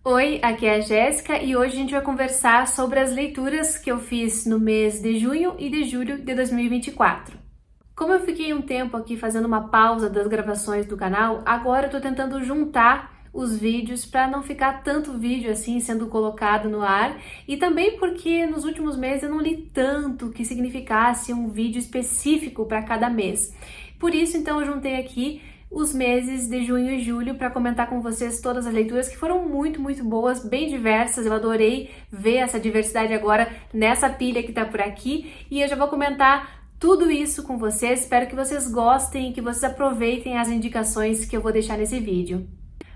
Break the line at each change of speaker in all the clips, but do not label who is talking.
Oi, aqui é a Jéssica e hoje a gente vai conversar sobre as leituras que eu fiz no mês de junho e de julho de 2024. Como eu fiquei um tempo aqui fazendo uma pausa das gravações do canal, agora eu tô tentando juntar os vídeos para não ficar tanto vídeo assim sendo colocado no ar, e também porque nos últimos meses eu não li tanto que significasse um vídeo específico para cada mês. Por isso, então, eu juntei aqui os meses de junho e julho para comentar com vocês todas as leituras que foram muito boas, bem diversas. Eu adorei ver essa diversidade agora nessa pilha que tá por aqui, e eu já vou comentar tudo isso com vocês. Espero que vocês gostem e que vocês aproveitem as indicações que eu vou deixar nesse vídeo.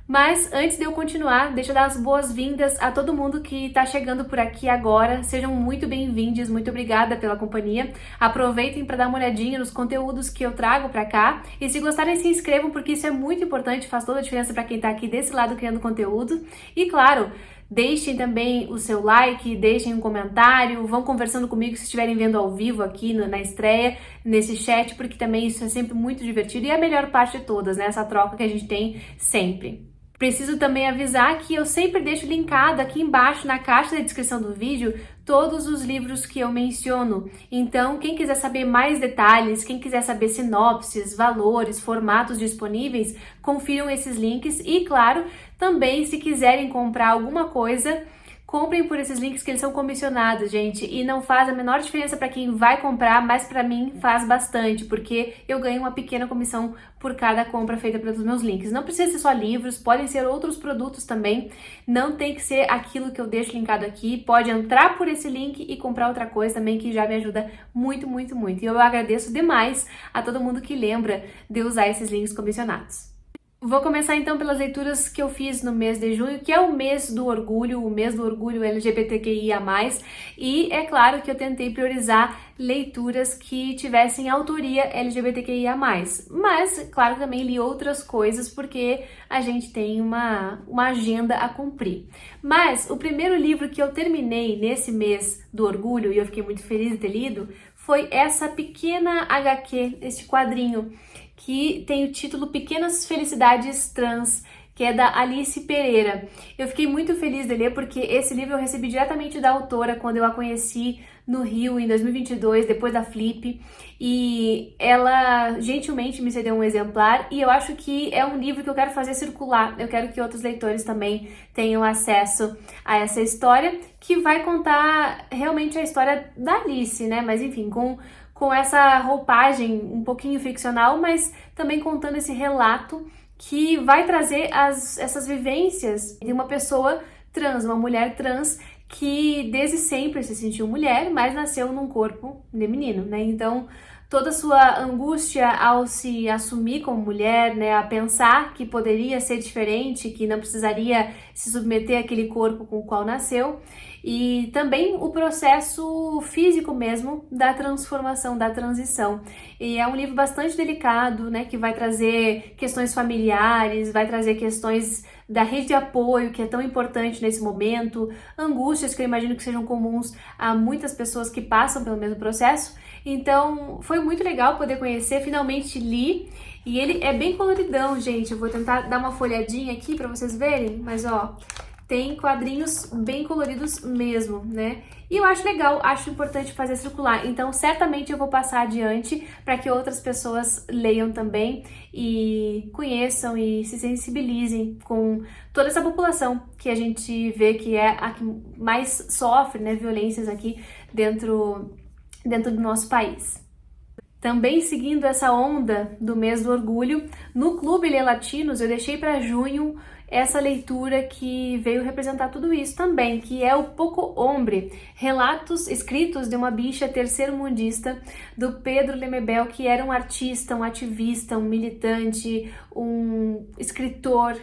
Mas antes de eu continuar, deixa eu dar as boas-vindas a todo mundo que está chegando por aqui agora. Sejam muito bem-vindos, muito obrigada pela companhia. Aproveitem para dar uma olhadinha nos conteúdos que eu trago para cá. E se gostarem, se inscrevam, porque isso é muito importante, faz toda a diferença para quem está aqui desse lado criando conteúdo. E claro, deixem também o seu like, deixem um comentário, vão conversando comigo se estiverem vendo ao vivo aqui na estreia, nesse chat, porque também isso é sempre muito divertido e é a melhor parte de todas, né? Essa troca que a gente tem sempre. Preciso também avisar que eu sempre deixo linkado aqui embaixo na caixa da descrição do vídeo todos os livros que eu menciono. Então, quem quiser saber mais detalhes, quem quiser saber sinopses, valores, formatos disponíveis, confiram esses links. E, claro, também se quiserem comprar alguma coisa, comprem por esses links, que eles são comissionados, gente, e não faz a menor diferença para quem vai comprar, mas para mim faz bastante, porque eu ganho uma pequena comissão por cada compra feita pelos meus links. Não precisa ser só livros, podem ser outros produtos também, não tem que ser aquilo que eu deixo linkado aqui, pode entrar por esse link e comprar outra coisa também, que já me ajuda muito. E eu agradeço demais a todo mundo que lembra de usar esses links comissionados. Vou começar então pelas leituras que eu fiz no mês de junho, que é o mês do orgulho LGBTQIA+, e é claro que eu tentei priorizar leituras que tivessem autoria LGBTQIA+, mas claro, também li outras coisas porque a gente tem uma agenda a cumprir. Mas o primeiro livro que eu terminei nesse mês do orgulho, e eu fiquei muito feliz de ter lido, foi essa pequena HQ, este quadrinho, que tem o título Pequenas Felicidades Trans, que é da Alice Pereira. Eu fiquei muito feliz de ler porque esse livro eu recebi diretamente da autora quando eu a conheci no Rio em 2022, depois da Flip, e ela gentilmente me cedeu um exemplar, e eu acho que é um livro que eu quero fazer circular. Eu quero que outros leitores também tenham acesso a essa história, que vai contar realmente a história da Alice, né? Mas enfim, com essa roupagem um pouquinho ficcional, mas também contando esse relato que vai trazer essas vivências de uma pessoa trans, uma mulher trans que desde sempre se sentiu mulher, mas nasceu num corpo de menino, né? Então, toda a sua angústia ao se assumir como mulher, né, a pensar que poderia ser diferente, que não precisaria se submeter àquele corpo com o qual nasceu, e também o processo físico mesmo da transformação, da transição. E é um livro bastante delicado, né, que vai trazer questões familiares, vai trazer questões da rede de apoio, que é tão importante nesse momento, angústias que eu imagino que sejam comuns a muitas pessoas que passam pelo mesmo processo. Então, foi muito legal poder conhecer, finalmente li, e ele é bem coloridão, gente. Eu vou tentar dar uma folhadinha aqui para vocês verem, mas ó, tem quadrinhos bem coloridos mesmo, né? E eu acho legal, acho importante fazer circular. Então, certamente eu vou passar adiante para que outras pessoas leiam também e conheçam e se sensibilizem com toda essa população que a gente vê que é a que mais sofre, né, violências aqui dentro do nosso país. Também seguindo essa onda do mês do orgulho, no Clube Lê Latinos eu deixei para junho essa leitura que veio representar tudo isso também, que é o Poco Hombre, relatos escritos de uma bicha terceiro-mundista, do Pedro Lemebel, que era um artista, um ativista, um militante, um escritor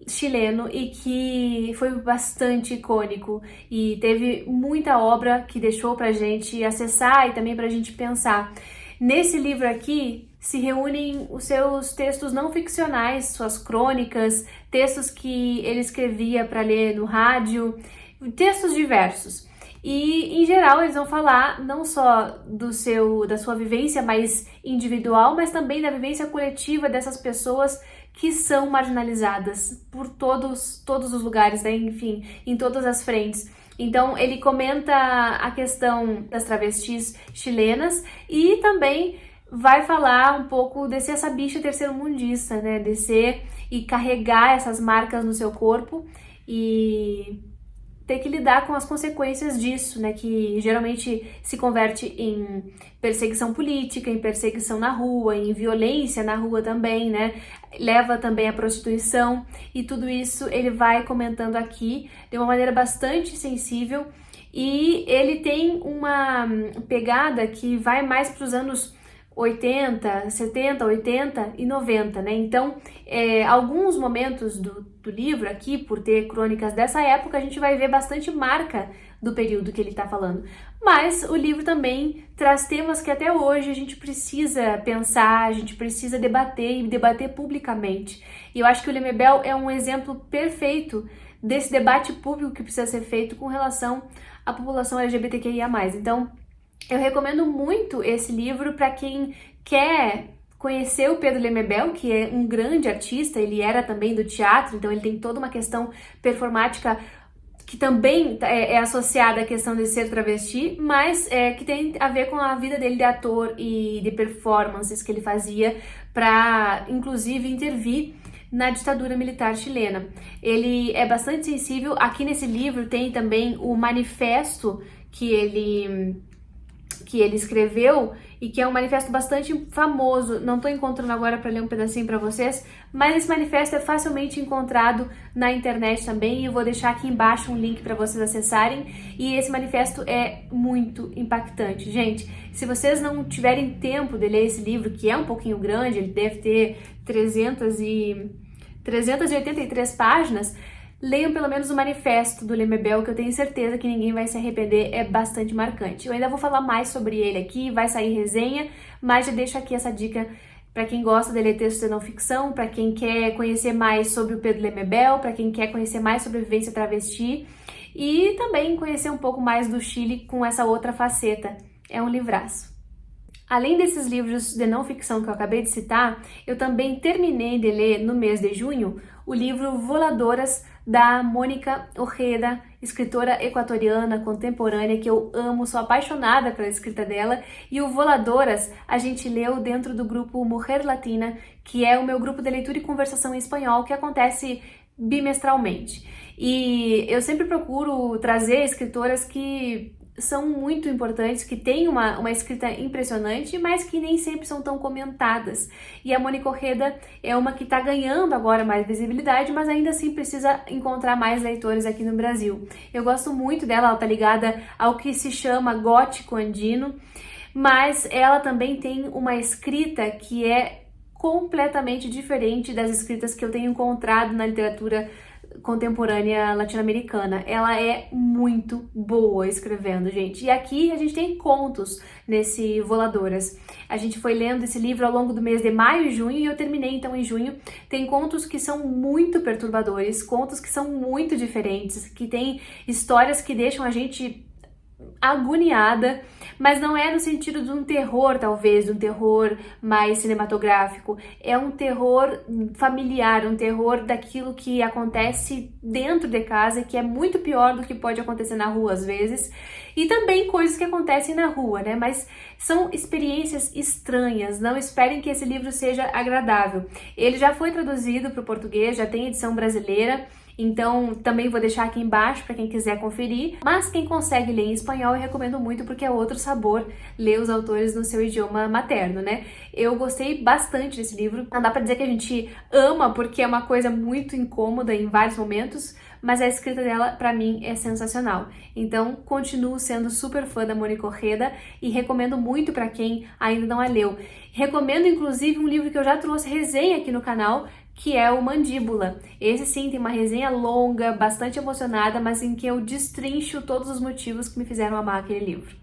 chileno e que foi bastante icônico e teve muita obra que deixou pra gente acessar e também pra gente pensar. Nesse livro aqui se reúnem os seus textos não ficcionais, suas crônicas, textos que ele escrevia para ler no rádio, textos diversos. E, em geral, eles vão falar não só da sua vivência mais individual, mas também da vivência coletiva dessas pessoas que são marginalizadas por todos os lugares, né? Enfim, em todas as frentes. Então ele comenta a questão das travestis chilenas e também vai falar um pouco de ser essa bicha terceiro-mundista, né? De ser e carregar essas marcas no seu corpo e ter que lidar com as consequências disso, né? Que geralmente se converte em perseguição política, em perseguição na rua, em violência na rua também, né? Leva também à prostituição e tudo isso ele vai comentando aqui de uma maneira bastante sensível e ele tem uma pegada que vai mais para os anos 80, 70, 80 e 90, né? Então, alguns momentos do livro aqui, por ter crônicas dessa época, a gente vai ver bastante marca do período que ele está falando. Mas o livro também traz temas que até hoje a gente precisa pensar, a gente precisa debater e debater publicamente. E eu acho que o Lemebel é um exemplo perfeito desse debate público que precisa ser feito com relação à população LGBTQIA+. Então, eu recomendo muito esse livro para quem quer conhecer o Pedro Lemebel, que é um grande artista, ele era também do teatro, então ele tem toda uma questão performática que também é associada à questão de ser travesti, mas que tem a ver com a vida dele de ator e de performances que ele fazia para, inclusive, intervir na ditadura militar chilena. Ele é bastante sensível. Aqui nesse livro tem também o manifesto que ele escreveu e que é um manifesto bastante famoso. Não estou encontrando agora para ler um pedacinho para vocês, mas esse manifesto é facilmente encontrado na internet também e eu vou deixar aqui embaixo um link para vocês acessarem. E esse manifesto é muito impactante. Gente, se vocês não tiverem tempo de ler esse livro, que é um pouquinho grande, ele deve ter 383 páginas, leiam pelo menos o manifesto do Lemebel, que eu tenho certeza que ninguém vai se arrepender, é bastante marcante. Eu ainda vou falar mais sobre ele aqui, vai sair resenha, mas já deixo aqui essa dica para quem gosta de ler textos de não ficção, para quem quer conhecer mais sobre o Pedro Lemebel, para quem quer conhecer mais sobre a vivência travesti e também conhecer um pouco mais do Chile com essa outra faceta. É um livraço. Além desses livros de não ficção que eu acabei de citar, eu também terminei de ler no mês de junho o livro Voladoras, da Mônica Ojeda, escritora equatoriana contemporânea que eu amo, sou apaixonada pela escrita dela. E o Voladoras a gente leu dentro do grupo Mujer Latina, que é o meu grupo de leitura e conversação em espanhol, que acontece bimestralmente. E eu sempre procuro trazer escritoras que são muito importantes, que têm uma escrita impressionante, mas que nem sempre são tão comentadas. E a Mônica Ojeda é uma que está ganhando agora mais visibilidade, mas ainda assim precisa encontrar mais leitores aqui no Brasil. Eu gosto muito dela, ela está ligada ao que se chama gótico andino, mas ela também tem uma escrita que é completamente diferente das escritas que eu tenho encontrado na literatura contemporânea latino-americana. Ela é muito boa escrevendo, gente. E aqui a gente tem contos nesse Voladoras. A gente foi lendo esse livro ao longo do mês de maio e junho e eu terminei então em junho. Tem contos que são muito perturbadores, contos que são muito diferentes, que tem histórias que deixam a gente agoniada, mas não é no sentido de um terror, talvez, de um terror mais cinematográfico. É um terror familiar, um terror daquilo que acontece dentro de casa, que é muito pior do que pode acontecer na rua às vezes, e também coisas que acontecem na rua, né? Mas são experiências estranhas. Não esperem que esse livro seja agradável. Ele já foi traduzido para o português, já tem edição brasileira. Então, também vou deixar aqui embaixo para quem quiser conferir, mas quem consegue ler em espanhol eu recomendo muito porque é outro sabor ler os autores no seu idioma materno, né? Eu gostei bastante desse livro, não dá para dizer que a gente ama porque é uma coisa muito incômoda em vários momentos, mas a escrita dela, para mim, é sensacional. Então, continuo sendo super fã da Mônica Ojeda e recomendo muito para quem ainda não a leu. Recomendo, inclusive, um livro que eu já trouxe resenha aqui no canal, que é o Mandíbula. Esse sim tem uma resenha longa, bastante emocionada, mas em que eu destrincho todos os motivos que me fizeram amar aquele livro.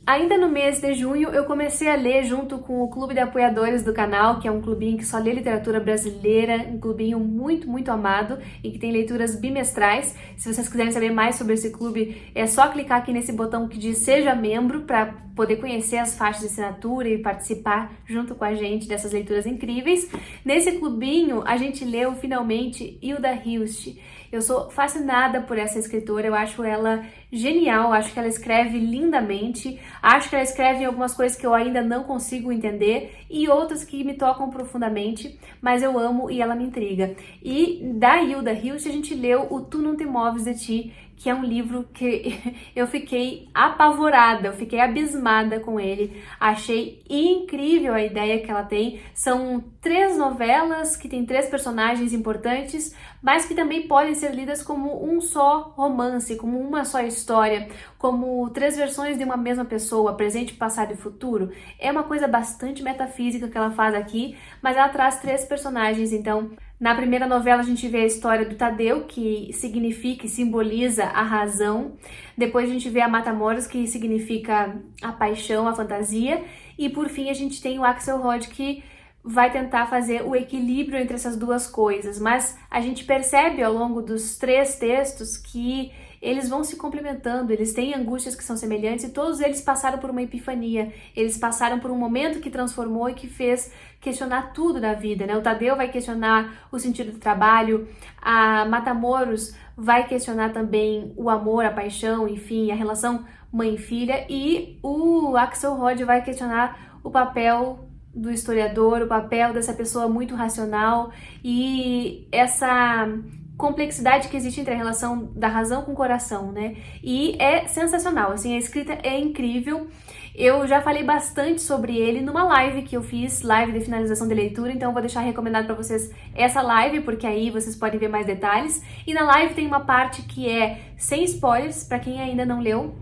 Ainda no mês de junho, eu comecei a ler junto com o Clube de Apoiadores do canal, que é um clubinho que só lê literatura brasileira, um clubinho muito, muito amado e que tem leituras bimestrais. Se vocês quiserem saber mais sobre esse clube, é só clicar aqui nesse botão que diz Seja Membro para poder conhecer as faixas de assinatura e participar junto com a gente dessas leituras incríveis. Nesse clubinho, a gente leu finalmente Hilda Hilst. Eu sou fascinada por essa escritora, eu acho ela genial, acho que ela escreve lindamente, acho que ela escreve algumas coisas que eu ainda não consigo entender e outras que me tocam profundamente, mas eu amo e ela me intriga. E da Hilda Hilst a gente leu o Tu Não Te Moves de Ti, que é um livro que eu fiquei apavorada, eu fiquei abismada com ele. Achei incrível a ideia que ela tem. São 3 novelas que tem 3 personagens importantes, mas que também podem ser lidas como um só romance, como uma só história, como 3 versões de uma mesma pessoa, presente, passado e futuro. É uma coisa bastante metafísica que ela faz aqui, mas ela traz 3 personagens, então... Na primeira novela a gente vê a história do Tadeu, que significa e simboliza a razão. Depois a gente vê a Matamoros, que significa a paixão, a fantasia. E por fim a gente tem o Axelrod, que vai tentar fazer o equilíbrio entre essas duas coisas. Mas a gente percebe ao longo dos 3 textos que eles vão se complementando, eles têm angústias que são semelhantes e todos eles passaram por uma epifania, eles passaram por um momento que transformou e que fez questionar tudo da vida, né? O Tadeu vai questionar o sentido do trabalho, a Matamoros vai questionar também o amor, a paixão, enfim, a relação mãe-filha, e o Axelrod vai questionar o papel do historiador, o papel dessa pessoa muito racional e essa complexidade que existe entre a relação da razão com o coração, né? E é sensacional, assim, a escrita é incrível. Eu já falei bastante sobre ele numa live que eu fiz, live de finalização de leitura, então eu vou deixar recomendado para vocês essa live, porque aí vocês podem ver mais detalhes. E na live tem uma parte que é sem spoilers, para quem ainda não leu.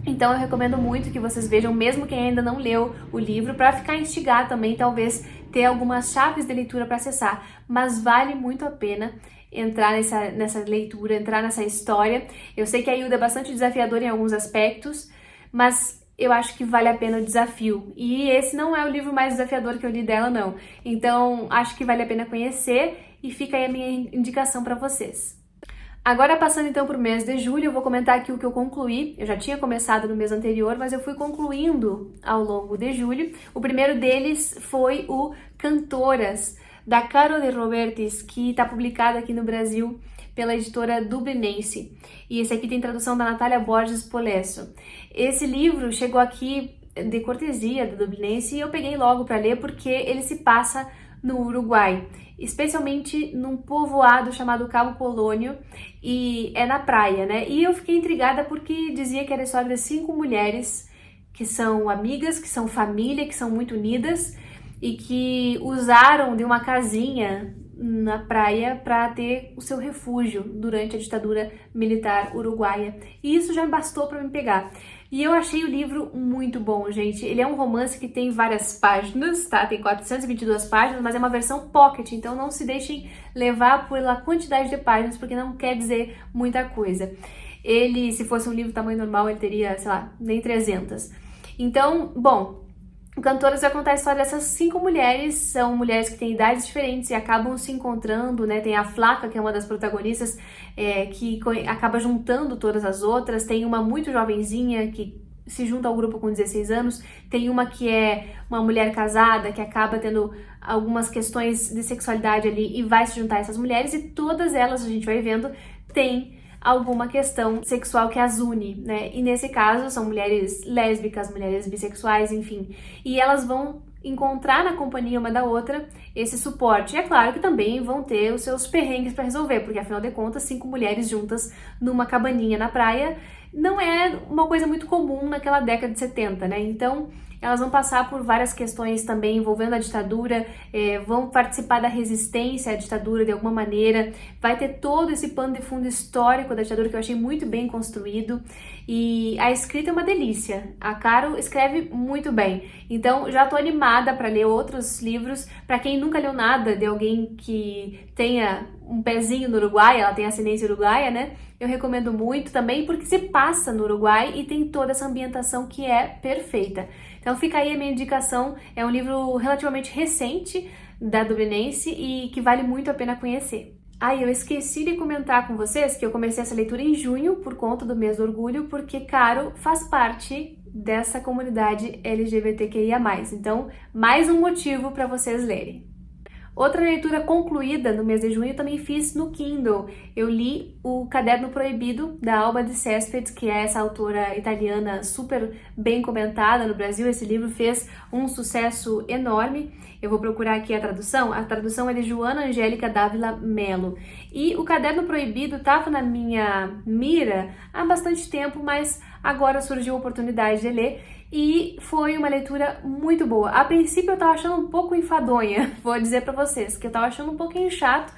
Então eu recomendo muito que vocês vejam, mesmo quem ainda não leu o livro, para ficar instigado também, talvez ter algumas chaves de leitura para acessar. Mas vale muito a pena entrar nessa leitura, entrar nessa história. Eu sei que a Hilda é bastante desafiadora em alguns aspectos, mas eu acho que vale a pena o desafio. E esse não é o livro mais desafiador que eu li dela, não. Então, acho que vale a pena conhecer e fica aí a minha indicação para vocês. Agora, passando então para o mês de julho, eu vou comentar aqui o que eu concluí. Eu já tinha começado no mês anterior, mas eu fui concluindo ao longo de julho. O primeiro deles foi o Cantoras, da Carol de Robertis, que está publicado aqui no Brasil pela editora Dublinense. E esse aqui tem tradução da Natália Borges Polesso. Esse livro chegou aqui de cortesia do Dublinense e eu peguei logo para ler porque ele se passa no Uruguai, especialmente num povoado chamado Cabo Polônio, e é na praia, né? E eu fiquei intrigada porque dizia que era a história de 5 mulheres que são amigas, que são família, que são muito unidas e que usaram de uma casinha na praia para ter o seu refúgio durante a ditadura militar uruguaia. E isso já bastou para me pegar. E eu achei o livro muito bom, gente. Ele é um romance que tem várias páginas, tá? Tem 422 páginas, mas é uma versão pocket, então não se deixem levar pela quantidade de páginas, porque não quer dizer muita coisa. Ele, se fosse um livro tamanho normal, ele teria, sei lá, nem 300. Então, bom, o Cantoras vai contar a história dessas 5 mulheres, são mulheres que têm idades diferentes e acabam se encontrando, né? Tem a Flaca, que é uma das protagonistas, que acaba juntando todas as outras, tem uma muito jovenzinha que se junta ao grupo com 16 anos, tem uma que é uma mulher casada, que acaba tendo algumas questões de sexualidade ali e vai se juntar a essas mulheres, e todas elas, a gente vai vendo, tem alguma questão sexual que as une, né? E nesse caso são mulheres lésbicas, mulheres bissexuais, enfim. E elas vão encontrar na companhia uma da outra esse suporte. E é claro que também vão ter os seus perrengues para resolver, porque afinal de contas, 5 mulheres juntas numa cabaninha na praia não é uma coisa muito comum naquela década de 70, né? Então, elas vão passar por várias questões também envolvendo a ditadura, vão participar da resistência à ditadura de alguma maneira, vai ter todo esse pano de fundo histórico da ditadura que eu achei muito bem construído, e a escrita é uma delícia. A Carol escreve muito bem, então já tô animada para ler outros livros. Para quem nunca leu nada de alguém que tenha um pezinho no Uruguai, ela tem ascendência uruguaia, né? Eu recomendo muito também porque se passa no Uruguai e tem toda essa ambientação que é perfeita. Então fica aí a minha indicação, é um livro relativamente recente da Dublinense e que vale muito a pena conhecer. Eu esqueci de comentar com vocês que eu comecei essa leitura em junho por conta do mês do orgulho, porque Caro faz parte dessa comunidade LGBTQIA+. Então, mais um motivo para vocês lerem. Outra leitura concluída no mês de junho eu também fiz no Kindle. Eu li o Caderno Proibido, da Alba de Cespedes, que é essa autora italiana super bem comentada no Brasil. Esse livro fez um sucesso enorme. Eu vou procurar aqui a tradução. A tradução é de Joana Angélica Dávila Mello. E o Caderno Proibido estava na minha mira há bastante tempo, mas agora surgiu a oportunidade de ler. E foi uma leitura muito boa. A princípio eu tava achando um pouco enfadonha, vou dizer pra vocês, que eu tava achando um pouquinho chato.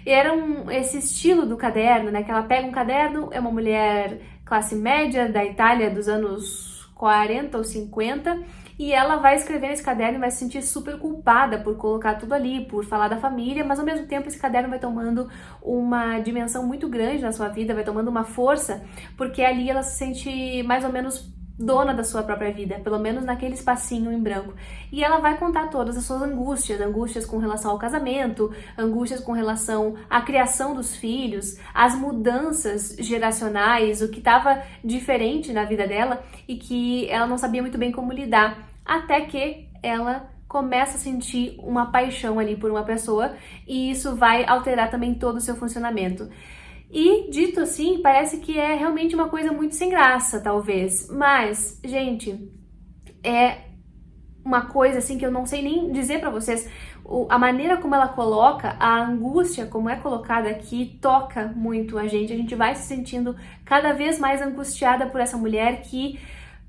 Era esse estilo do caderno, né, que ela pega um caderno, é uma mulher classe média da Itália dos anos 40 ou 50, e ela vai escrever nesse caderno e vai se sentir super culpada por colocar tudo ali, por falar da família, mas ao mesmo tempo esse caderno vai tomando uma dimensão muito grande na sua vida, vai tomando uma força, porque ali ela se sente mais ou menos dona da sua própria vida, pelo menos naquele espacinho em branco. E ela vai contar todas as suas angústias com relação ao casamento, angústias com relação à criação dos filhos, as mudanças geracionais, o que estava diferente na vida dela e que ela não sabia muito bem como lidar, até que ela começa a sentir uma paixão ali por uma pessoa e isso vai alterar também todo o seu funcionamento. E, dito assim, parece que é realmente uma coisa muito sem graça, talvez. Mas, gente, é uma coisa assim que eu não sei nem dizer pra vocês. A maneira como ela coloca, a angústia como é colocada aqui, toca muito a gente. A gente vai se sentindo cada vez mais angustiada por essa mulher que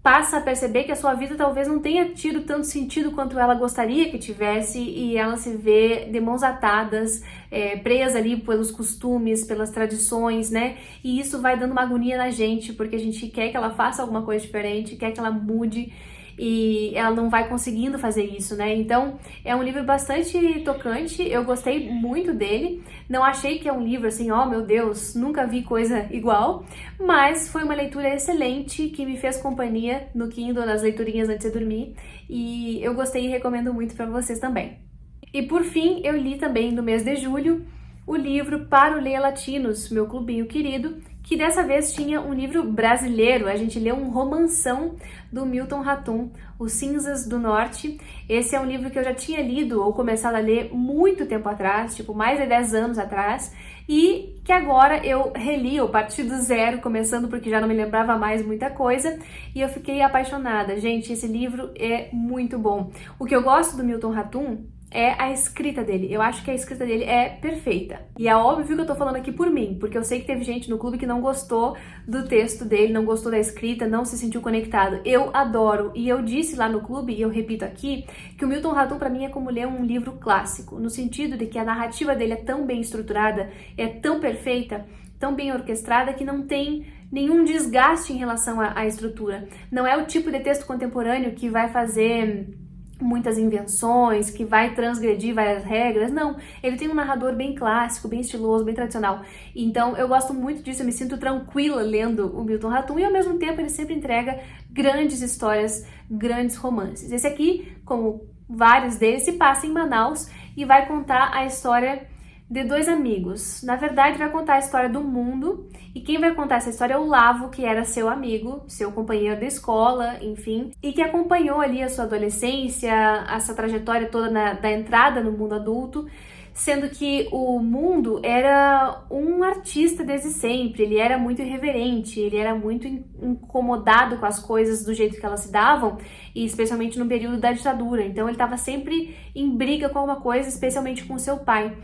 passa a perceber que a sua vida talvez não tenha tido tanto sentido quanto ela gostaria que tivesse e ela se vê de mãos atadas, presa ali pelos costumes, pelas tradições, né? E isso vai dando uma agonia na gente, porque a gente quer que ela faça alguma coisa diferente, quer que ela mude e ela não vai conseguindo fazer isso, né? Então, é um livro bastante tocante, eu gostei muito dele, não achei que é um livro assim, oh meu Deus, nunca vi coisa igual, mas foi uma leitura excelente que me fez companhia no Kindle, nas leiturinhas antes de dormir, e eu gostei e recomendo muito para vocês também. E por fim, eu li também no mês de julho o livro Para o Leia Latinos, meu clubinho querido, que dessa vez tinha um livro brasileiro. A gente leu um romanção do Milton Ratum, Os Cinzas do Norte. Esse é um livro que eu já tinha lido ou começado a ler muito tempo atrás, tipo mais de 10 anos atrás, e que agora eu reli, eu parti do zero, começando porque já não me lembrava mais muita coisa, e eu fiquei apaixonada. Gente, esse livro é muito bom. O que eu gosto do Milton Ratum é a escrita dele. Eu acho que a escrita dele é perfeita. E é óbvio que eu tô falando aqui por mim, porque eu sei que teve gente no clube que não gostou do texto dele, não gostou da escrita, não se sentiu conectado. Eu adoro. E eu disse lá no clube, e eu repito aqui, que o Milton Ratum pra mim é como ler um livro clássico, no sentido de que a narrativa dele é tão bem estruturada, é tão perfeita, tão bem orquestrada, que não tem nenhum desgaste em relação à estrutura. Não é o tipo de texto contemporâneo que vai fazer muitas invenções, que vai transgredir várias regras, não. Ele tem um narrador bem clássico, bem estiloso, bem tradicional. Então, eu gosto muito disso, eu me sinto tranquila lendo o Milton Ratum e, ao mesmo tempo, ele sempre entrega grandes histórias, grandes romances. Esse aqui, como vários deles, se passa em Manaus e vai contar a história de dois amigos. Na verdade, vai contar a história do mundo, e quem vai contar essa história é o Lavo, que era seu amigo, seu companheiro de escola, enfim, e que acompanhou ali a sua adolescência, essa trajetória toda da entrada no mundo adulto, sendo que o mundo era um artista desde sempre, ele era muito irreverente, ele era muito incomodado com as coisas do jeito que elas se davam, e especialmente no período da ditadura, então ele estava sempre em briga com alguma coisa, especialmente com seu pai.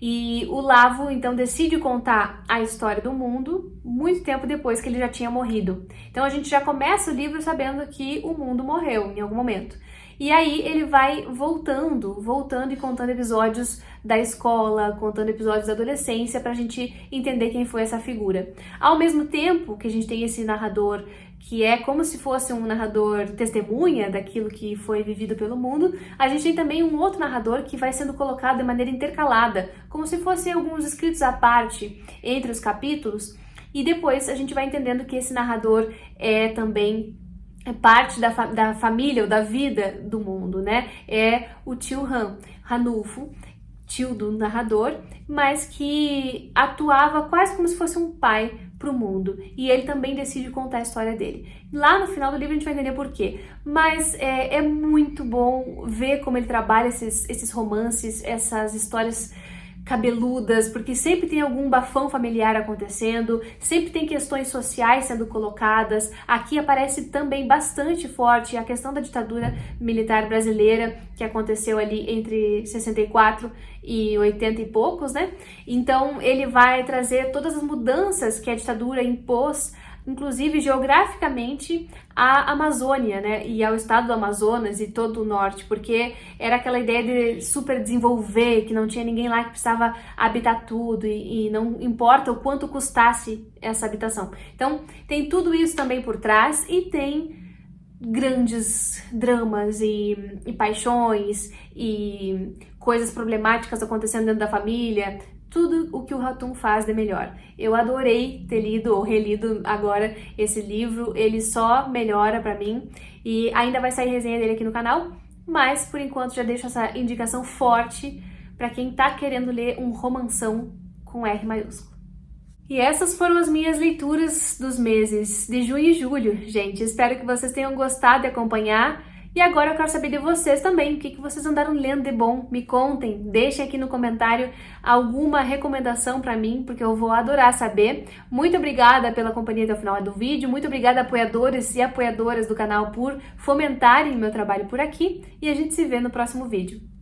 E o Lavo, então, decide contar a história do mundo muito tempo depois que ele já tinha morrido. Então a gente já começa o livro sabendo que o mundo morreu em algum momento. E aí ele vai voltando e contando episódios da escola, contando episódios da adolescência pra gente entender quem foi essa figura. Ao mesmo tempo que a gente tem esse narrador que é como se fosse um narrador testemunha daquilo que foi vivido pelo mundo, a gente tem também um outro narrador que vai sendo colocado de maneira intercalada, como se fossem alguns escritos à parte entre os capítulos, e depois a gente vai entendendo que esse narrador é também parte da família ou da vida do mundo, né? É o tio Ranulfo, tio do narrador, mas que atuava quase como se fosse um pai para o mundo, e ele também decide contar a história dele. Lá no final do livro a gente vai entender por quê, mas é muito bom ver como ele trabalha esses romances, essas histórias cabeludas, porque sempre tem algum bafão familiar acontecendo, sempre tem questões sociais sendo colocadas. Aqui aparece também bastante forte a questão da ditadura militar brasileira, que aconteceu ali entre 64 e 80 e poucos, né? Então ele vai trazer todas as mudanças que a ditadura impôs, inclusive geograficamente, à Amazônia, né, e ao estado do Amazonas e todo o norte, porque era aquela ideia de super desenvolver, que não tinha ninguém lá que precisava habitar tudo e não importa o quanto custasse essa habitação. Então tem tudo isso também por trás, e tem grandes dramas e paixões e coisas problemáticas acontecendo dentro da família, tudo o que o Hatoum faz de melhor. Eu adorei ter lido ou relido agora esse livro, ele só melhora pra mim, e ainda vai sair resenha dele aqui no canal, mas por enquanto já deixo essa indicação forte pra quem tá querendo ler um romanção com R maiúsculo. E essas foram as minhas leituras dos meses de junho e julho, gente. Espero que vocês tenham gostado de acompanhar. E agora eu quero saber de vocês também, o que vocês andaram lendo de bom. Me contem, deixem aqui no comentário alguma recomendação pra mim, porque eu vou adorar saber. Muito obrigada pela companhia até o final do vídeo, muito obrigada apoiadores e apoiadoras do canal por fomentarem o meu trabalho por aqui, e a gente se vê no próximo vídeo.